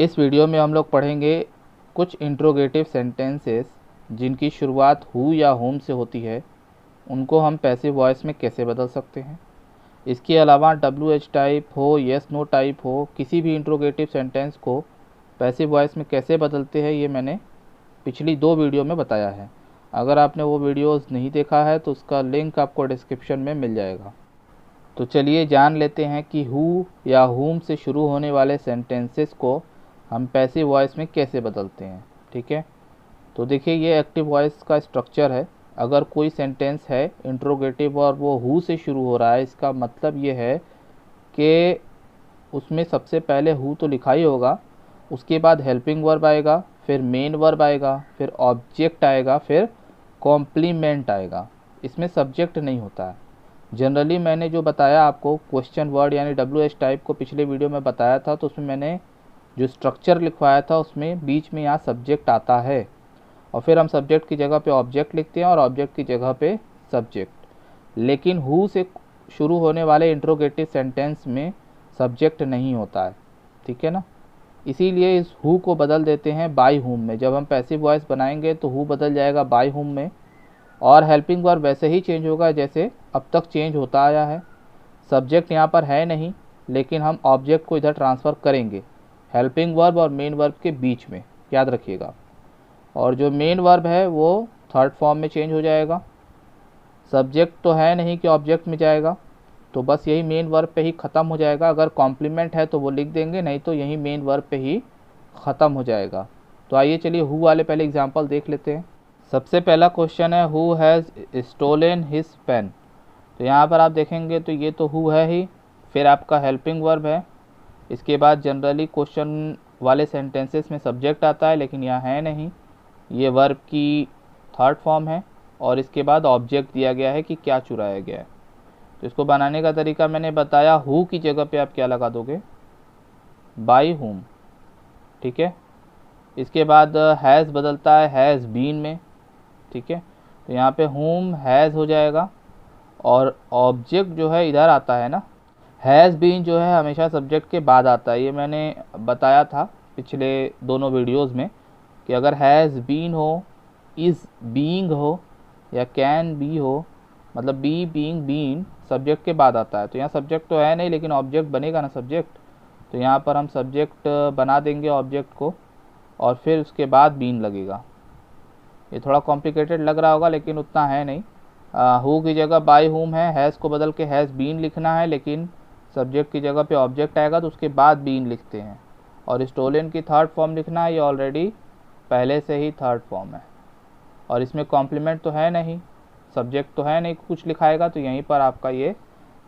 इस वीडियो में हम लोग पढ़ेंगे कुछ इंट्रोगेटिव सेंटेंसेस जिनकी शुरुआत हु या होम से होती है, उनको हम पैसिव वॉइस में कैसे बदल सकते हैं। इसके अलावा WH टाइप हो, येस नो टाइप हो, किसी भी इंट्रोगेटिव सेंटेंस को पैसिव वॉइस में कैसे बदलते हैं, ये मैंने पिछली 2 वीडियो में बताया है। अगर आपने वो वीडियोस नहीं देखा है तो उसका लिंक आपको डिस्क्रिप्शन में मिल जाएगा। तो चलिए जान लेते हैं कि हु या हुम से शुरू होने वाले सेंटेंसेस को हम पैसिव वॉइस में कैसे बदलते हैं। ठीक है, तो देखिए ये एक्टिव वॉइस का स्ट्रक्चर है। अगर कोई सेंटेंस है इंट्रोगेटिव और वो हु से शुरू हो रहा है, इसका मतलब ये है कि उसमें सबसे पहले हु तो लिखा ही होगा, उसके बाद हेल्पिंग वर्ब आएगा, फिर मेन वर्ब आएगा, फिर ऑब्जेक्ट आएगा, फिर कॉम्प्लीमेंट आएगा। इसमें सब्जेक्ट नहीं होता है। जनरली मैंने जो बताया आपको क्वेश्चन वर्ड यानी WH टाइप को पिछले वीडियो में बताया था, तो उसमें मैंने जो स्ट्रक्चर लिखवाया था उसमें बीच में यहाँ सब्जेक्ट आता है और फिर हम सब्जेक्ट की जगह पे ऑब्जेक्ट लिखते हैं और ऑब्जेक्ट की जगह पे सब्जेक्ट। लेकिन हु से शुरू होने वाले इंट्रोगेटिव सेंटेंस में सब्जेक्ट नहीं होता है। ठीक है ना, इसीलिए इस हु को बदल देते हैं बाय हुम में। जब हम पैसिव वॉइस बनाएंगे तो हु बदल जाएगा बाय हुम में और हेल्पिंग वर्ब वैसे ही चेंज होगा जैसे अब तक चेंज होता आया है। सब्जेक्ट यहाँ पर है नहीं, लेकिन हम ऑब्जेक्ट को इधर ट्रांसफ़र करेंगे हेल्पिंग वर्ब और मेन वर्ब के बीच में, याद रखिएगा। और जो मेन वर्ब है वो थर्ड फॉर्म में चेंज हो जाएगा। सब्जेक्ट तो है नहीं कि ऑब्जेक्ट में जाएगा, तो बस यही मेन वर्ब पे ही ख़त्म हो जाएगा। अगर कॉम्प्लीमेंट है तो वो लिख देंगे, नहीं तो यही मेन वर्ब पे ही ख़त्म हो जाएगा। तो आइए चलिए हु वाले पहले एग्जांपल देख लेते हैं। सबसे पहला क्वेश्चन है who has stolen his pen. तो यहाँ पर आप देखेंगे तो ये तो हु है ही, फिर आपका हेल्पिंग वर्ब है। इसके बाद जनरली क्वेश्चन वाले सेंटेंसेस में सब्जेक्ट आता है, लेकिन यहाँ है नहीं, ये वर्ब की थर्ड फॉर्म है और इसके बाद ऑब्जेक्ट दिया गया है कि क्या चुराया गया है। तो इसको बनाने का तरीका मैंने बताया, हु की जगह पे आप क्या लगा दोगे, बाय हुम। ठीक है, इसके बाद हैज़ बदलता है हैज़ बीन में। ठीक है, तो यहाँ पे हुम हैज़ हो जाएगा और ऑब्जेक्ट जो है इधर आता है ना, हैज़ बीन जो है हमेशा सब्जेक्ट के बाद आता है। ये मैंने बताया था पिछले दोनों वीडियोस में कि अगर हैज़ बीन हो, इज़ बीइंग हो या कैन बी हो, मतलब बी बीइंग बीन सब्जेक्ट के बाद आता है। तो यहाँ सब्जेक्ट तो है नहीं, लेकिन ऑब्जेक्ट बनेगा ना सब्जेक्ट, तो यहाँ पर हम सब्जेक्ट बना देंगे ऑब्जेक्ट को और फिर उसके बाद बीन लगेगा। ये थोड़ा कॉम्प्लिकेटेड लग रहा होगा, लेकिन उतना है नहीं। हु की जगह बाय हुम है, हैज़ को बदल के हैज़ बीन लिखना है, लेकिन सब्जेक्ट की जगह पे ऑब्जेक्ट आएगा तो उसके बाद बीन लिखते हैं। और स्टोलन की थर्ड फॉर्म लिखना है, ये ऑलरेडी पहले से ही थर्ड फॉर्म है और इसमें कॉम्प्लीमेंट तो है नहीं, सब्जेक्ट तो है नहीं कुछ लिखाएगा, तो यहीं पर आपका ये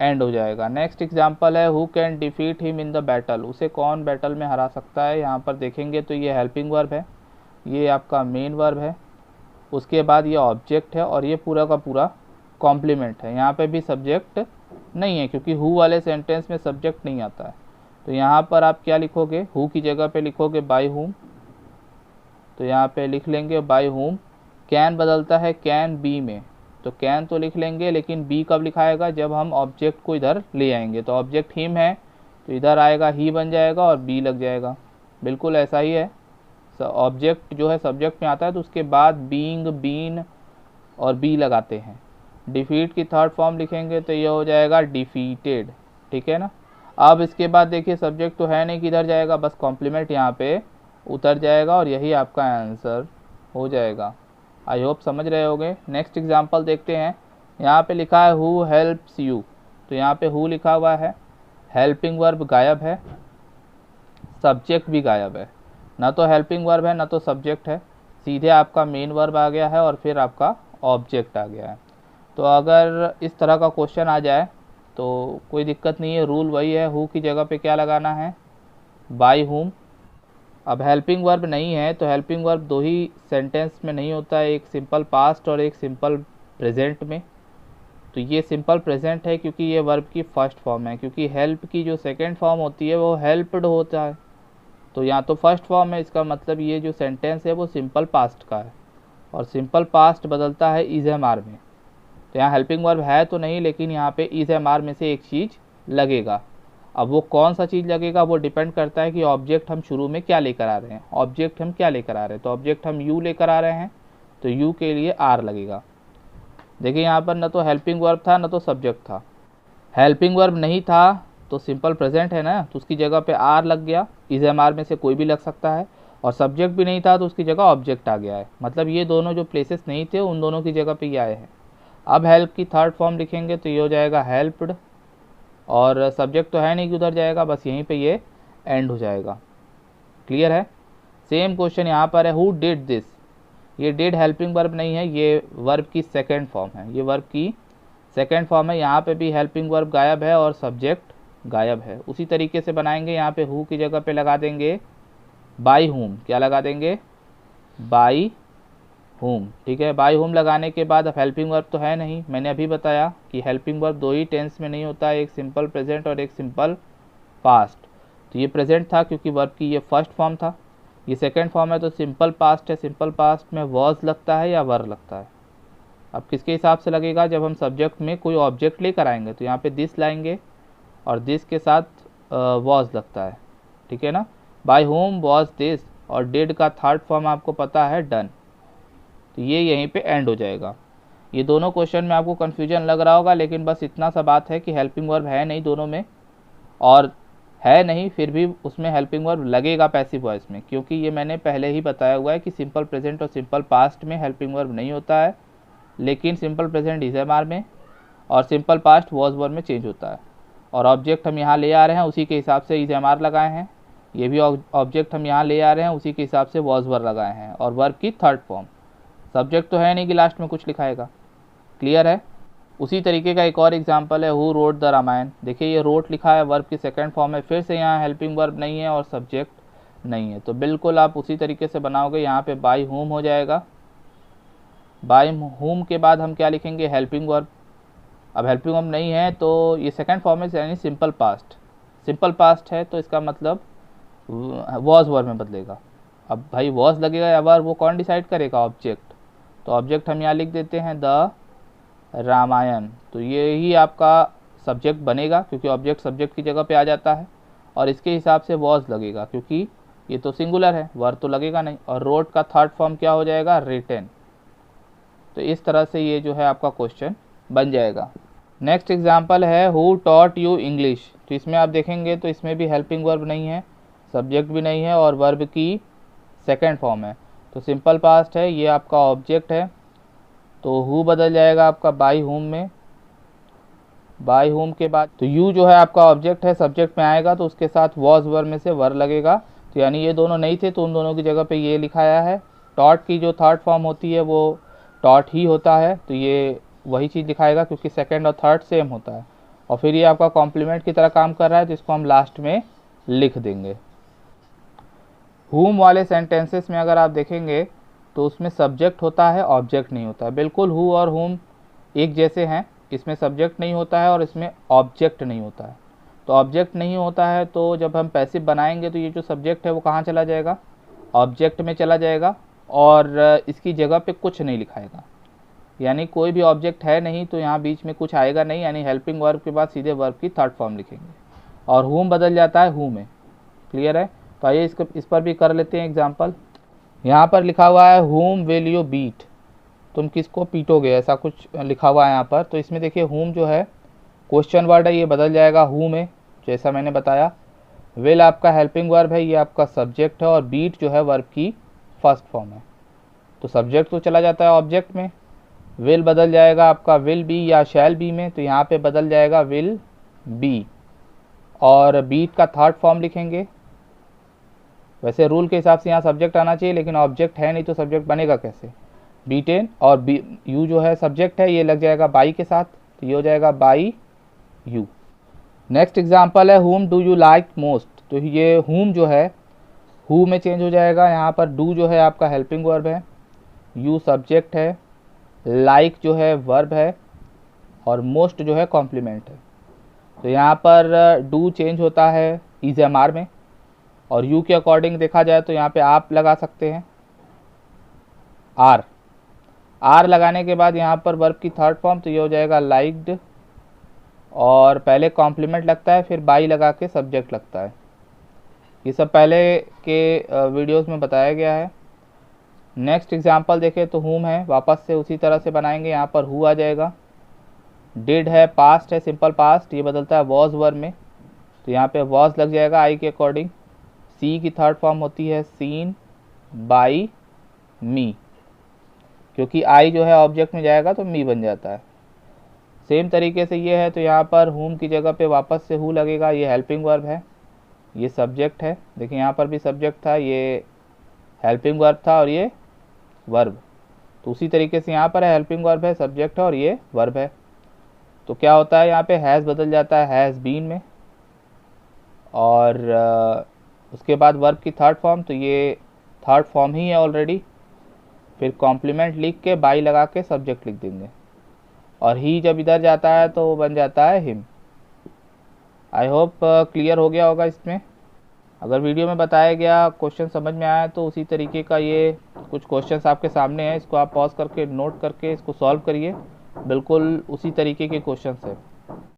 एंड हो जाएगा। नेक्स्ट एग्जांपल है who can defeat him in the battle. उसे कौन बैटल में हरा सकता है। यहाँ पर देखेंगे तो ये हेल्पिंग वर्ब है, ये आपका मेन वर्ब है, उसके बाद ये ऑब्जेक्ट है और ये पूरा का पूरा कॉम्प्लीमेंट है। यहाँ पे भी सब्जेक्ट नहीं है क्योंकि हु वाले सेंटेंस में सब्जेक्ट नहीं आता है। तो यहाँ पर आप क्या लिखोगे, हु की जगह पे लिखोगे बाय हुम, तो यहाँ पे लिख लेंगे बाय हुम। कैन बदलता है कैन बी में, तो कैन तो लिख लेंगे, लेकिन बी कब लिखाएगा, जब हम ऑब्जेक्ट को इधर ले आएंगे। तो ऑब्जेक्ट हिम है तो इधर आएगा ही बन जाएगा और बी लग जाएगा। बिल्कुल ऐसा ही है, ऑब्जेक्ट जो है सब्जेक्ट में आता है तो उसके बाद बीइंग बीन और बी लगाते हैं। डिफीट की थर्ड फॉर्म लिखेंगे तो ये हो जाएगा डिफीटेड। ठीक है ना, अब इसके बाद देखिए सब्जेक्ट तो है नहीं, किधर जाएगा, बस कॉम्प्लीमेंट यहाँ पे उतर जाएगा और यही आपका आंसर हो जाएगा। आई होप समझ रहे होगे। नेक्स्ट एग्जांपल देखते हैं। यहाँ पे लिखा है हु हेल्प्स यू, तो यहाँ पे हु लिखा हुआ है, हेल्पिंग वर्ब गायब है, सब्जेक्ट भी गायब है, ना तो हेल्पिंग वर्ब है ना तो सब्जेक्ट है, सीधे आपका मेन वर्ब आ गया है और फिर आपका ऑब्जेक्ट आ गया है। तो अगर इस तरह का क्वेश्चन आ जाए तो कोई दिक्कत नहीं है, रूल वही है, हु की जगह पे क्या लगाना है, बाय हुम। अब हेल्पिंग वर्ब नहीं है तो हेल्पिंग वर्ब दो ही सेंटेंस में नहीं होता है, एक सिंपल पास्ट और एक सिंपल प्रेजेंट में। तो ये सिंपल प्रेजेंट है क्योंकि ये वर्ब की फर्स्ट फॉर्म है, क्योंकि हेल्प की जो सेकंड फॉर्म होती है वो हेल्प्ड होता है, तो यहाँ तो फर्स्ट फॉर्म है, इसका मतलब ये जो सेंटेंस है वो सिंपल पास्ट का है और सिंपल पास्ट बदलता है इज एम आर में। तो यहाँ हेल्पिंग वर्ब है तो नहीं, लेकिन यहाँ पे इज एम आर में से एक चीज़ लगेगा। अब वो कौन सा चीज़ लगेगा वो डिपेंड करता है कि ऑब्जेक्ट हम शुरू में क्या लेकर आ रहे हैं। ऑब्जेक्ट हम क्या लेकर आ रहे हैं, तो ऑब्जेक्ट हम यू लेकर आ रहे हैं, तो यू के लिए आर लगेगा। देखिए यहाँ पर न तो हेल्पिंग वर्ब था न तो सब्जेक्ट था। हेल्पिंग वर्ब नहीं था तो सिंपल प्रेजेंट है ना, तो उसकी जगह पे आर लग गया, इज एम आर में से कोई भी लग सकता है। और सब्जेक्ट भी नहीं था तो उसकी जगह ऑब्जेक्ट आ गया है। मतलब ये दोनों जो प्लेसेस नहीं थे उन दोनों की जगह पे ये आए हैं। अब हेल्प की थर्ड फॉर्म लिखेंगे तो ये हो जाएगा हेल्प्ड, और सब्जेक्ट तो है नहीं कि उधर जाएगा, बस यहीं पे ये एंड हो जाएगा। क्लियर है। सेम क्वेश्चन यहाँ पर है, हु डिड दिस। ये डिड हेल्पिंग वर्ब नहीं है, ये वर्ब की सेकेंड फॉर्म है, ये वर्ब की सेकेंड फॉर्म है। यहाँ पे भी हेल्पिंग वर्ब गायब है और सब्जेक्ट गायब है। उसी तरीके से बनाएंगे, यहाँ पे हु की जगह पे लगा देंगे बाई हुम। क्या लगा देंगे, बाई हुम। ठीक है, बाई हुम लगाने के बाद अब हेल्पिंग वर्ब तो है नहीं, मैंने अभी बताया कि हेल्पिंग वर्ब दो ही टेंस में नहीं होता है, एक सिंपल प्रेजेंट और एक सिंपल पास्ट। तो ये प्रेजेंट था क्योंकि वर्ब की ये फर्स्ट फॉर्म था, ये सेकेंड फॉर्म है तो सिंपल पास्ट है। सिंपल पास्ट में वॉज लगता है या वर लगता है। अब किसके हिसाब से लगेगा, जब हम सब्जेक्ट में कोई ऑब्जेक्ट लेकर आएंगे तो यहाँ पे दिस लाएंगे और दिस के साथ वॉज लगता है। ठीक है ना, बाय होम वॉज दिस, और डिड का थर्ड फॉर्म आपको पता है डन, तो ये यहीं पे एंड हो जाएगा। ये दोनों क्वेश्चन में आपको कन्फ्यूजन लग रहा होगा, लेकिन बस इतना सा बात है कि हेल्पिंग वर्ब है नहीं दोनों में, और है नहीं फिर भी उसमें हेल्पिंग वर्ब लगेगा पैसिव वॉइस में, क्योंकि ये मैंने पहले ही बताया हुआ है कि सिंपल प्रेजेंट और सिंपल पास्ट में हेल्पिंग वर्ब नहीं होता है, लेकिन simple present is am are में और सिंपल पास्ट वॉज वर्ब में चेंज होता है। और ऑब्जेक्ट हम यहाँ ले आ रहे हैं उसी के हिसाब से इज एम आर लगाए हैं, ये भी ऑब्जेक्ट हम यहाँ ले आ रहे हैं उसी के हिसाब से वॉज वर्ब लगाए हैं, और वर्ब की थर्ड फॉर्म। सब्जेक्ट तो है नहीं कि लास्ट में कुछ लिखाएगा। क्लियर है। उसी तरीके का एक और एग्जांपल है, हु रोट द रामायण। देखिए ये रोट लिखा है, वर्ब की सेकंड फॉर्म है, फिर से यहाँ हेल्पिंग वर्ब नहीं है और सब्जेक्ट नहीं है, तो बिल्कुल आप उसी तरीके से बनाओगे। यहाँ पे बाय होम हो जाएगा, बाय होम के बाद हम क्या लिखेंगे, हेल्पिंग वर्ब। अब हेल्पिंग वर्ब नहीं है तो ये सेकंड फॉर्म है यानी सिंपल पास्ट। सिंपल पास्ट है तो इसका मतलब वॉज वर्ब में बदलेगा। अब भाई वॉज लगेगा या वर्ब, वो कौन डिसाइड करेगा, ऑब्जेक्ट। तो ऑब्जेक्ट हम यहाँ लिख देते हैं द रामायण, तो ये ही आपका सब्जेक्ट बनेगा क्योंकि ऑब्जेक्ट सब्जेक्ट की जगह पे आ जाता है, और इसके हिसाब से वॉज लगेगा क्योंकि ये तो सिंगुलर है, वर्ब तो लगेगा नहीं। और रोट का थर्ड फॉर्म क्या हो जाएगा, रिटन। तो इस तरह से ये जो है आपका क्वेश्चन बन जाएगा। नेक्स्ट एग्जाम्पल है, हु टॉट यू इंग्लिश। तो इसमें आप देखेंगे तो इसमें भी हेल्पिंग वर्ब नहीं है, सब्जेक्ट भी नहीं है, और वर्ब की सेकेंड फॉर्म है, तो सिंपल पास्ट है, ये आपका ऑब्जेक्ट है, तो हु बदल जाएगा आपका बाई होम में। बाई होम के बाद तो यू जो है आपका ऑब्जेक्ट है, सब्जेक्ट में आएगा तो उसके साथ वॉज वर्ब में से वर लगेगा, तो यानी ये दोनों नहीं थे तो उन दोनों की जगह पे ये लिखाया है। टॉट की जो थर्ड फॉर्म होती है वो टॉट ही होता है, तो ये वही चीज़ दिखाएगा क्योंकि सेकेंड और थर्ड सेम होता है। और फिर ये आपका कॉम्प्लीमेंट की तरह काम कर रहा है, जिसको हम लास्ट में लिख देंगे। हुम वाले सेंटेंसेस में अगर आप देखेंगे तो उसमें सब्जेक्ट होता है, ऑब्जेक्ट नहीं होता है। बिल्कुल हु और हुम एक जैसे हैं, इसमें सब्जेक्ट नहीं होता है और इसमें ऑब्जेक्ट नहीं होता है। तो ऑब्जेक्ट नहीं होता है तो जब हम पैसिव बनाएंगे तो ये जो सब्जेक्ट है वो कहाँ चला जाएगा, ऑब्जेक्ट में चला जाएगा, और इसकी जगह पे कुछ नहीं लिखाएगा, यानी कोई भी ऑब्जेक्ट है नहीं तो यहाँ बीच में कुछ आएगा नहीं, यानी हेल्पिंग वर्ब के बाद सीधे वर्ब की थर्ड फॉर्म लिखेंगे, और हुम बदल जाता है हु में। क्लियर है। तो आइए इस पर भी कर लेते हैं एग्जाम्पल। यहाँ पर लिखा हुआ है हुम विल यू बीट, तुम किसको पीटोगे, ऐसा कुछ लिखा हुआ है यहाँ पर। तो इसमें देखिए हुम जो है क्वेश्चन वर्ड है, ये बदल जाएगा हु में, जैसा मैंने बताया। विल आपका हेल्पिंग वर्ब है, ये आपका सब्जेक्ट है, और बीट जो है वर्ब की फर्स्ट फॉर्म है, तो सब्जेक्ट तो चला जाता है ऑब्जेक्ट में। विल बदल जाएगा आपका विल बी या शैल बी में, तो यहाँ पे बदल जाएगा विल बी, और बीट का थर्ड फॉर्म लिखेंगे। वैसे रूल के हिसाब से यहाँ सब्जेक्ट आना चाहिए, लेकिन ऑब्जेक्ट है नहीं तो सब्जेक्ट बनेगा कैसे, बीटेन, और बी यू जो है सब्जेक्ट है, ये लग जाएगा बाई के साथ, तो ये हो जाएगा बाई यू। नेक्स्ट एग्जांपल है, हुम डू यू लाइक मोस्ट। तो ये हुम जो है हु में चेंज हो जाएगा, यहाँ पर डू जो है आपका हेल्पिंग वर्ब है, यू सब्जेक्ट है, लाइक जो है वर्ब है, और मोस्ट जो है कॉम्प्लीमेंट है। तो यहाँ पर डू चेंज होता है इज एम आर में, और यू के अकॉर्डिंग देखा जाए तो यहाँ पे आप लगा सकते हैं आर। आर लगाने के बाद यहाँ पर वर्ब की थर्ड फॉर्म, तो ये हो जाएगा लाइक्ड, और पहले कॉम्प्लीमेंट लगता है, फिर बाई लगा के सब्जेक्ट लगता है। ये सब पहले के वीडियोस में बताया गया है। नेक्स्ट एग्जांपल देखें तो whom है, वापस से उसी तरह से बनाएंगे। यहाँ पर who आ जाएगा। did है, पास्ट है, सिंपल पास्ट, ये बदलता है was वर्ब में, तो यहाँ पे was लग जाएगा आई के अकॉर्डिंग। सी की थर्ड फॉर्म होती है seen by me, क्योंकि आई जो है ऑब्जेक्ट में जाएगा तो मी बन जाता है। सेम तरीके से ये है, तो यहाँ पर whom की जगह पे वापस से who लगेगा। ये हेल्पिंग वर्ब है, ये सब्जेक्ट है। देखिए यहाँ पर भी सब्जेक्ट था, ये हेल्पिंग वर्ब था और ये वर्ब। तो उसी तरीके से यहाँ पर है, हेल्पिंग वर्ब है, सब्जेक्ट है और ये वर्ब है। तो क्या होता है, यहाँ पे हैज़ बदल जाता है हैज़ बीन में, और उसके बाद वर्ब की थर्ड फॉर्म, तो ये थर्ड फॉर्म ही है ऑलरेडी। फिर कॉम्प्लीमेंट लिख के बाई लगा के सब्जेक्ट लिख देंगे, और ही जब इधर जाता है तो वो बन जाता है हिम। आई होप क्लियर हो गया होगा इसमें। अगर वीडियो में बताया गया क्वेश्चन समझ में आया तो उसी तरीके का ये कुछ क्वेश्चंस आपके सामने हैं, इसको आप पॉज करके नोट करके इसको सॉल्व करिए। बिल्कुल उसी तरीके के क्वेश्चंस है।